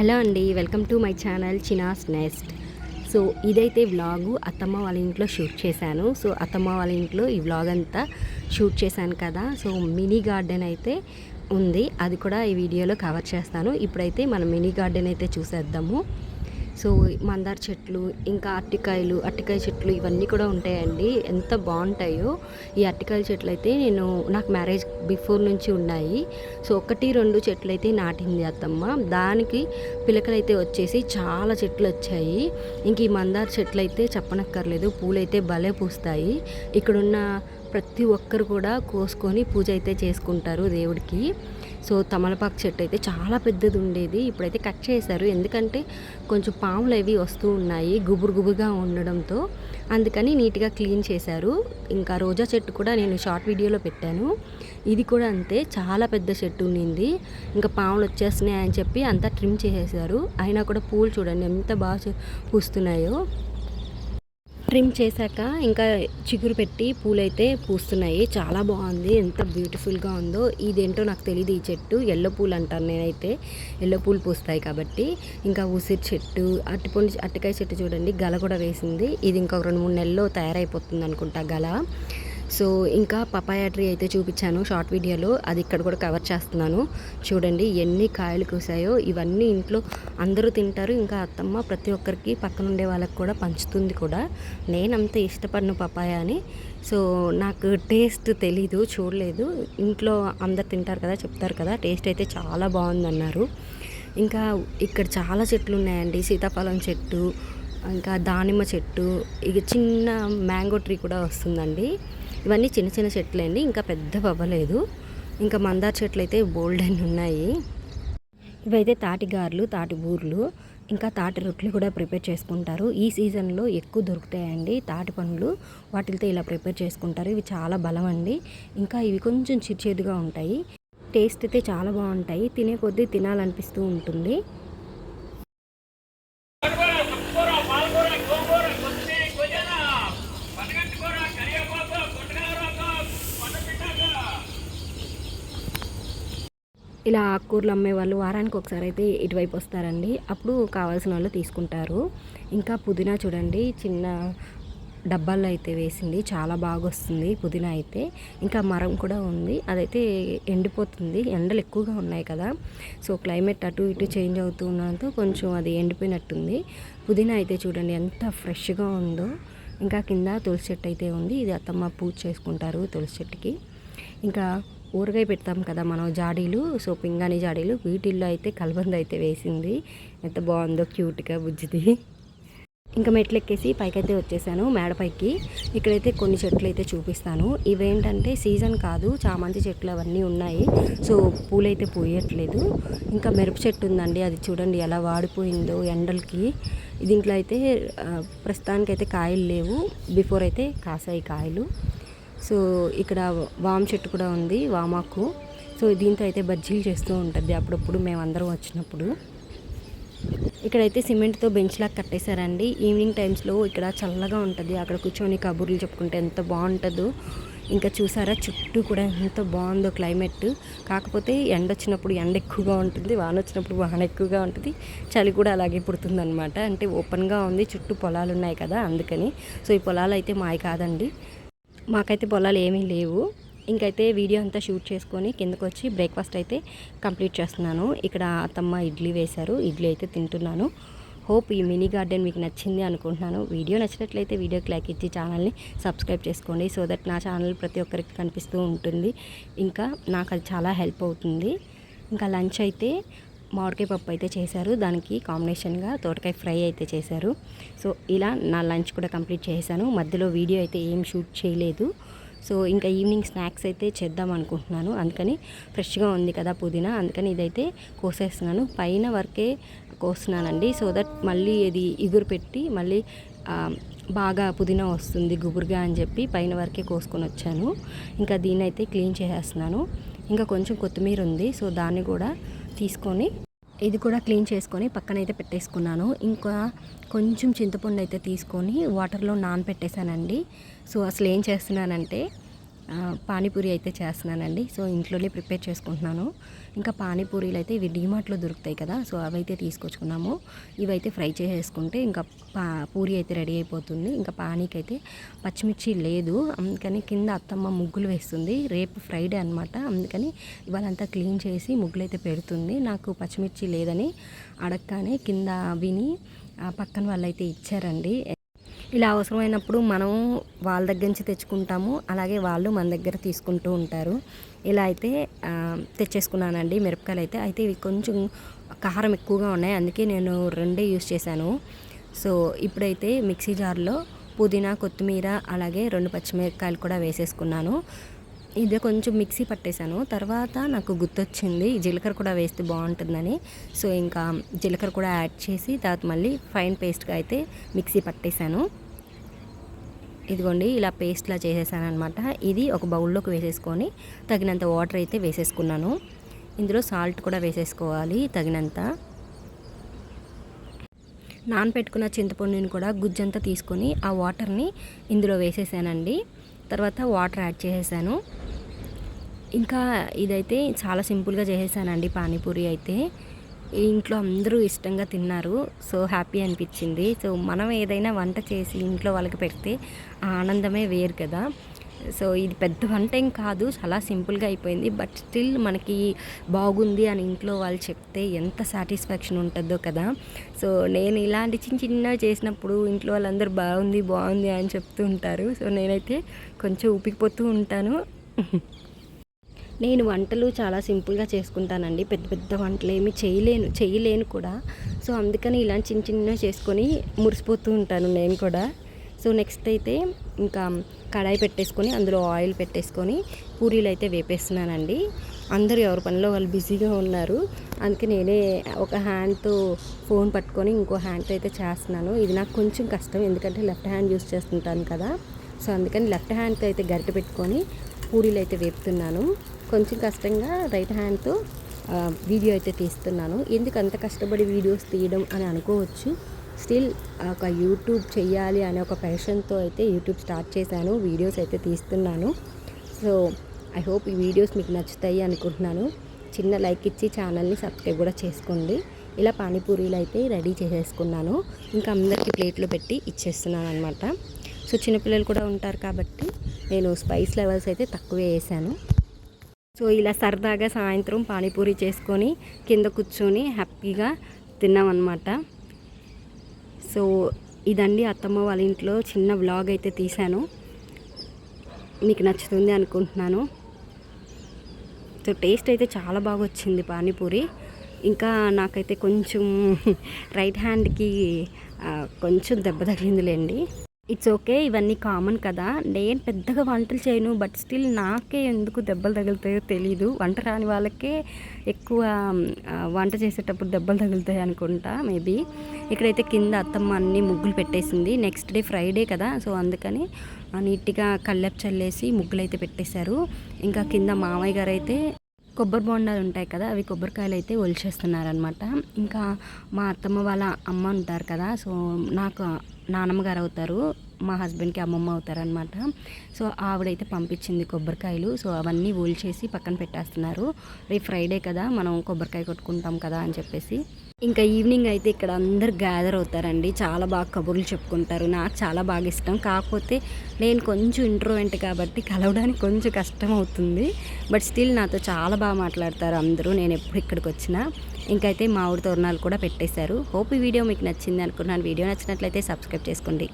Hello అండి, welcome to my channel Chinna's nest. So ఇదైతే vlog అత్తమ్మ వాళ్ళ ఇంట్లో షూట్ చేశాను. సో అత్తమ్మ వాళ్ళ ఇంట్లో ఈ వ్లాగ్ అంతా షూట్ చేశాను కదా. సో మినీ గార్డెన్ అయితే ఉంది, అది కూడా ఈ వీడియోలో కవర్ చేస్తాను. ఇప్పుడైతే మనం మినీ గార్డెన్ అయితే చూసేద్దాము. సో మందార చెట్లు, ఇంకా అరటికాయ చెట్లు ఇవన్నీ కూడా ఉంటాయండి. ఎంత బాగుంటాయో ఈ అరటికాయల చెట్లు అయితే నాకు మ్యారేజ్ బిఫోర్ నుంచి ఉన్నాయి. సో 1-2 చెట్లు అయితే నాటింది అత్తమ్మ. దానికి పిలకలు అయితే వచ్చేసి చాలా చెట్లు వచ్చాయి. ఇంక ఈ మందార చెట్లు అయితే చెప్పనక్కర్లేదు, పూలైతే భలే పూస్తాయి. ఇక్కడున్న ప్రతి ఒక్కరు కూడా కోసుకొని పూజ అయితే చేసుకుంటారు దేవుడికి. సో తమలపాకు చెట్టు అయితే చాలా పెద్దది ఉండేది, ఇప్పుడైతే కట్ చేశారు. ఎందుకంటే కొంచెం పాములు అవి వస్తూ ఉన్నాయి గుబురుగా ఉండడంతో, అందుకని నీట్గా క్లీన్ చేశారు. ఇంకా రోజా చెట్టు కూడా నేను షార్ట్ వీడియోలో పెట్టాను. ఇది కూడా అంతే, చాలా పెద్ద చెట్టు ఉండింది. ఇంకా పాములు వచ్చేస్తున్నాయి అని చెప్పి అంతా ట్రిమ్ చేసేసారు. అయినా కూడా పూలు చూడండి ఎంత బాగా పూస్తున్నాయో. ట్రిమ్ చేశాక ఇంకా చిగురు పెట్టి పూలైతే పూస్తున్నాయి. చాలా బాగుంది, ఎంత బ్యూటిఫుల్గా ఉందో. ఇదేంటో నాకు తెలియదు, ఈ చెట్టు ఎల్లో పూలు అంటాను నేనైతే, ఎల్లో పూలు పూస్తాయి కాబట్టి. ఇంకా ఉసిరి చెట్టు, అరటికాయ చెట్టు చూడండి, గల కూడా వేసింది. ఇది ఇంకా 2-3 నెలల్లో తయారైపోతుంది అనుకుంటా గల. సో ఇంకా పపాయ ట్రీ అయితే చూపించాను షార్ట్ వీడియోలో, అది ఇక్కడ కూడా కవర్ చేస్తున్నాను. చూడండి ఎన్ని కాయలు కూసాయో. ఇవన్నీ ఇంట్లో అందరూ తింటారు. ఇంకా అత్తమ్మ ప్రతి ఒక్కరికి పక్కన ఉండే వాళ్ళకి కూడా పంచుతుంది కూడా. నేనంత ఇష్టపడను పపాయ అని, సో నాకు టేస్ట్ తెలీదు, చూడలేదు. ఇంట్లో అందరు తింటారు కదా, చెప్తారు కదా, టేస్ట్ అయితే చాలా బాగుందన్నారు. ఇంకా ఇక్కడ చాలా చెట్లు ఉన్నాయండి. సీతాఫలం చెట్టు, ఇంకా దానిమ్మ చెట్టు, ఇక చిన్న మ్యాంగో ట్రీ కూడా వస్తుందండి. ఇవన్నీ చిన్న చిన్న చెట్లు అండి, ఇంకా పెద్ద అవ్వలేదు. ఇంకా మందార చెట్లు అయితే బోల్డ్ అని ఉన్నాయి. ఇవైతే తాటిగారులు, తాటి బూర్లు, ఇంకా తాటి రొట్లు కూడా ప్రిపేర్ చేసుకుంటారు. ఈ సీజన్లో ఎక్కువ దొరుకుతాయండి తాటి పండ్లు, వాటితో ఇలా ప్రిపేర్ చేసుకుంటారు. ఇవి చాలా బలం అండి. ఇంకా ఇవి కొంచెం చేదుగా ఉంటాయి, టేస్ట్ అయితే చాలా బాగుంటాయి. తినే కొద్దీ తినాలనిపిస్తూ ఉంటుంది. ఇలా ఆకుకూరలు అమ్మే వాళ్ళు వారానికి ఒకసారి అయితే ఇటువైపు వస్తారండి, అప్పుడు కావాల్సిన వాళ్ళు తీసుకుంటారు. ఇంకా పుదీనా చూడండి, చిన్న డబ్బాల్లో అయితే వేసింది, చాలా బాగా వస్తుంది పుదీనా అయితే. ఇంకా మరం కూడా ఉంది, అదైతే ఎండిపోతుంది, ఎండలు ఎక్కువగా ఉన్నాయి కదా. సో క్లైమేట్ అటు ఇటు చేంజ్ అవుతూ ఉన్నంతో కొంచెం అది ఎండిపోయినట్టుంది. పుదీనా అయితే చూడండి ఎంత ఫ్రెష్గా ఉందో. ఇంకా కింద తులసి చెట్టు అయితే ఉంది, ఇది అత్తమ్మ పూజ చేసుకుంటారు తులసి చెట్టుకి. ఇంకా ఊరగాయ పెడతాం కదా మనం జాడీలు, సో పింగాణి జాడీలు, వీటిల్లో అయితే కలబంద అయితే వేసింది. ఎంత బాగుందో క్యూట్గా బుజ్జిది. ఇంకా మెట్లు ఎక్కేసి పైకైతే వచ్చేసాను మేడపైకి. ఇక్కడైతే కొన్ని చెట్లు అయితే చూపిస్తాను. ఇవేంటంటే సీజన్ కాదు, చామంతి చెట్లు అవన్నీ ఉన్నాయి. సో పూలైతే పూయట్లేదు. ఇంకా మిరప చెట్టు ఉందండి, అది చూడండి ఎలా వాడిపోయిందో ఎండలకి. దీంట్లో అయితే ప్రస్తుతానికైతే కాయలు లేవు, బిఫోర్ అయితే కాసాయి కాయలు. సో ఇక్కడ వామ చెట్టు కూడా ఉంది, వామాకు. సో దీంతో అయితే బజ్జీలు చేస్తూ ఉంటుంది అప్పుడప్పుడు మేమందరం వచ్చినప్పుడు. ఇక్కడైతే సిమెంట్తో బెంచ్లా కట్టేశారండి. ఈవినింగ్ టైమ్స్లో ఇక్కడ చల్లగా ఉంటుంది, అక్కడ కూర్చొని కబుర్లు చెప్పుకుంటే ఎంత బాగుంటుందో. ఇంకా చూసారా చుట్టూ కూడా ఎంత బాగుందో క్లైమేట్. కాకపోతే ఎండ వచ్చినప్పుడు ఎండ ఎక్కువగా ఉంటుంది, వాన వచ్చినప్పుడు వాన ఎక్కువగా ఉంటుంది, చలి కూడా అలాగే పుడుతుంది అనమాట. అంటే ఓపెన్గా ఉంది, చుట్టూ పొలాలు ఉన్నాయి కదా అందుకని. సో ఈ పొలాలు అయితే మావి కాదండి, మాకైతే పొలాలు ఏమీ లేవు. ఇంకైతే వీడియో అంతా షూట్ చేసుకొని కిందకు వచ్చి బ్రేక్ఫాస్ట్ అయితే కంప్లీట్ చేస్తున్నాను. ఇక్కడ అత్తమ్మ ఇడ్లీ వేశారు, ఇడ్లీ అయితే తింటున్నాను. హోప్ ఈ మినీ గార్డెన్ మీకు నచ్చింది అనుకుంటున్నాను. వీడియో నచ్చినట్లయితే వీడియోకి లైక్ ఇచ్చి ఛానల్ని సబ్స్క్రైబ్ చేసుకోండి, సో దట్ నా ఛానల్ ప్రతి ఒక్కరికి కనిపిస్తూ ఉంటుంది. ఇంకా నాకు అది చాలా హెల్ప్ అవుతుంది. ఇంకా లంచ్ అయితే మామిడికాయ పప్పు అయితే చేశారు, దానికి కాంబినేషన్గా తోటకాయ ఫ్రై అయితే చేశారు. సో ఇలా నా లంచ్ కూడా కంప్లీట్ చేశాను. మధ్యలో వీడియో అయితే ఏం షూట్ చేయలేదు. సో ఇంకా ఈవినింగ్ స్నాక్స్ అయితే చేద్దాం అనుకుంటున్నాను. అందుకని ఫ్రెష్గా ఉంది కదా పుదీనా, అందుకని ఇదైతే కోసేస్తున్నాను. పైన వరకే కోస్తున్నానండి, సో దట్ మళ్ళీ ఇది ఇగురు పెట్టి మళ్ళీ బాగా పుదీనా వస్తుంది గుబురుగా అని చెప్పి పైన వరకే కోసుకొని వచ్చాను. ఇంకా దీన్ని అయితే క్లీన్ చేసేస్తున్నాను. ఇంకా కొంచెం కొత్తిమీర ఉంది, సో దాన్ని కూడా తీసుకొని ఇది కూడా క్లీన్ చేసుకొని పక్కనైతే పెట్టేసుకున్నాను. ఇంకా కొంచెం చింతపండు అయితే తీసుకొని వాటర్లో నానబెట్టేశానండి. సో అసలు ఏం చేస్తున్నానంటే పానీపూరి అయితే చేస్తున్నానండి. సో ఇంట్లోనే ప్రిపేర్ చేసుకుంటున్నాను. ఇంకా పానీపూరీలు అయితే ఇవి డీమార్ట్లో దొరుకుతాయి కదా, సో అవైతే తీసుకొచ్చుకున్నాము. ఇవైతే ఫ్రై చేసేసుకుంటే ఇంకా పూరి అయితే రెడీ అయిపోతుంది. ఇంకా పానీకి అయితే పచ్చిమిర్చి లేదు, అందుకని కింద అత్తమ్మ ముగ్గులు వేస్తుంది. రేపు ఫ్రైడే అనమాట, అందుకని ఇవాళంతా క్లీన్ చేసి ముగ్గులు అయితే పెడుతుంది. నాకు పచ్చిమిర్చి లేదని అడగగానే కింద విని పక్కన వాళ్ళైతే ఇచ్చారండి. ఇలా అవసరమైనప్పుడు మనం వాళ్ళ దగ్గర నుంచి తెచ్చుకుంటాము, అలాగే వాళ్ళు మన దగ్గర తీసుకుంటూ ఉంటారు. ఇలా అయితే తెచ్చేసుకున్నానండి మిరపకాయలు అయితే ఇవి కొంచెం కారం ఎక్కువగా ఉన్నాయి, అందుకే నేను రెండే యూస్ చేశాను. సో ఇప్పుడైతే మిక్సీ జార్లో పుదీనా, కొత్తిమీర, అలాగే 2 పచ్చిమిరపకాయలు కూడా వేసేసుకున్నాను. ఇది కొంచెం మిక్సీ పట్టేశాను. తర్వాత నాకు గుర్తొచ్చింది జీలకర్ర కూడా వేస్తే బాగుంటుందని. సో ఇంకా జీలకర్ర కూడా యాడ్ చేసి తర్వాత మళ్ళీ ఫైన్ పేస్ట్గా అయితే మిక్సీ పట్టేశాను. ఇదిగోండి ఇలా పేస్ట్లా చేసేసాను అనమాట. ఇది ఒక బౌల్లోకి వేసేసుకొని తగినంత వాటర్ అయితే వేసేసుకున్నాను. ఇందులో సాల్ట్ కూడా వేసేసుకోవాలి తగినంత. నానపెట్టుకున్న చింతపండుని కూడా గుజ్జంతా తీసుకొని ఆ వాటర్ని ఇందులో వేసేసానండి. తర్వాత వాటర్ యాడ్ చేసేసాను. ఇంకా ఇదైతే చాలా సింపుల్గా చేసేసానండి పానీపూరి అయితే. ఇంట్లో అందరూ ఇష్టంగా తిన్నారు. సో హ్యాపీ అనిపించింది. సో మనం ఏదైనా వంట చేసి ఇంట్లో వాళ్ళకి పెడితే ఆ ఆనందమే వేరు కదా. సో ఇది పెద్ద వంట ఏం కాదు, చాలా సింపుల్గా అయిపోయింది. బట్ స్టిల్ మనకి బాగుంది అని ఇంట్లో వాళ్ళు చెప్తే ఎంత సాటిస్ఫాక్షన్ ఉంటుందో కదా. సో నేను ఇలాంటి చిన్నవి చేసినప్పుడు ఇంట్లో వాళ్ళందరూ బాగుంది బాగుంది అని చెప్తూ ఉంటారు. సో నేనైతే కొంచెం ఊపికిపోతూ ఉంటాను. నేను వంటలు చాలా సింపుల్గా చేసుకుంటానండి, పెద్ద పెద్ద వంటలు ఏమి చేయలేను కూడా. సో అందుకని ఇలాంటి చిన్నవి చేసుకొని మురిసిపోతూ ఉంటాను నేను కూడా. సో నెక్స్ట్ అయితే ఇంకా కడాయి పెట్టేసుకొని అందులో ఆయిల్ పెట్టేసుకొని పూరీలు అయితే వేపేస్తున్నానండి. అందరూ ఎవరి పనిలో వాళ్ళు బిజీగా ఉన్నారు, అందుకే నేనే ఒక హ్యాండ్తో ఫోన్ పట్టుకొని ఇంకో హ్యాండ్తో అయితే చేస్తున్నాను. ఇది నాకు కొంచెం కష్టం, ఎందుకంటే లెఫ్ట్ హ్యాండ్ యూస్ చేస్తుంటాను కదా. సో అందుకని లెఫ్ట్ హ్యాండ్తో అయితే గరిటె పెట్టుకొని పూరీలు అయితే వేపుతున్నాను. కొంచెం కష్టంగా రైట్ హ్యాండ్తో వీడియో అయితే తీస్తున్నాను. ఎందుకు అంత కష్టపడి వీడియోస్ తీయడం అని అనుకోవచ్చు. స్టిల్ ఒక యూట్యూబ్ చెయ్యాలి అనే ఒక ప్యాషన్తో అయితే యూట్యూబ్ స్టార్ట్ చేశాను, వీడియోస్ అయితే తీస్తున్నాను. సో ఐ హోప్ ఈ వీడియోస్ మీకు నచ్చుతాయి అనుకుంటున్నాను. చిన్న లైక్ ఇచ్చి ఛానల్ని సబ్స్క్రైబ్ కూడా చేసుకోండి. ఇలా పానీపూరీలు అయితే రెడీ చేసేసుకున్నాను. ఇంకా అందరికీ ప్లేట్లో పెట్టి ఇచ్చేస్తున్నాను అనమాట. సో చిన్నపిల్లలు కూడా ఉంటారు కాబట్టి నేను స్పైస్ లెవెల్స్ అయితే తక్కువే వేసాను. సో ఇలా సరదాగా సాయంత్రం పానీపూరి చేసుకొని కింద కూర్చొని హ్యాపీగా తిన్నామన్నమాట. సో ఇదండి అత్తమ్మ వాళ్ళ ఇంట్లో చిన్న వ్లాగ్ అయితే తీశాను, మీకు నచ్చుతుంది అనుకుంటున్నాను. సో టేస్ట్ అయితే చాలా బాగా వచ్చింది పానీపూరి. ఇంకా నాకైతే కొంచెం రైట్ హ్యాండ్కి కొంచెం దెబ్బ తగిలిందిలేండి. ఇట్స్ ఓకే, ఇవన్నీ కామన్ కదా. నేను పెద్దగా వంటలు చేయను, బట్ స్టిల్ నాకే ఎందుకు దెబ్బలు తగులుతాయో తెలీదు. వంట రాని వాళ్ళకే ఎక్కువ వంట చేసేటప్పుడు దెబ్బలు తగులుతాయి అనుకుంటా మేబీ. ఇక్కడైతే కింద అత్తమ్మ అన్ని ముగ్గులు పెట్టేసింది. నెక్స్ట్ డే ఫ్రైడే కదా, సో అందుకని నీట్గా కళ్ళెపు చల్లేసి ముగ్గులు అయితే పెట్టేశారు. ఇంకా కింద మామయ్య గారు అయితే కొబ్బరి బొండాలు ఉంటాయి కదా, అవి కొబ్బరికాయలు అయితే ఒలిచేస్తున్నారనమాట. ఇంకా మా అత్తమ్మ వాళ్ళ అమ్మ ఉంటారు కదా, సో నాకు నానమ్మ గారు అవుతారు, మా హస్బెండ్కి అమ్మమ్మ అవుతారనమాట. సో ఆవిడైతే పంపించింది కొబ్బరికాయలు. సో అవన్నీ ఒలిచేసి పక్కన పెట్టేస్తున్నారు. రేపు ఫ్రైడే కదా, మనం కొబ్బరికాయ కొట్టుకుంటాం కదా అని చెప్పేసి. ఇంకా ఈవినింగ్ అయితే ఇక్కడ అందరు గ్యాదర్ అవుతారండి, చాలా బాగా కబుర్లు చెప్పుకుంటారు. నాకు చాలా బాగా ఇష్టం, కాకపోతే నేను కొంచెం ఇంట్రోవెంట్ కాబట్టి కలవడానికి కొంచెం కష్టం అవుతుంది. బట్ స్టిల్ నాతో చాలా బాగా మాట్లాడతారు అందరూ నేను ఎప్పుడు ఇక్కడికి వచ్చినా. ఇంకైతే మామిడి తోరణాలు కూడా పెట్టేశారు. హోప్ ఈ వీడియో మీకు నచ్చింది అనుకున్నాను. వీడియో నచ్చినట్లయితే సబ్స్క్రైబ్ చేసుకోండి.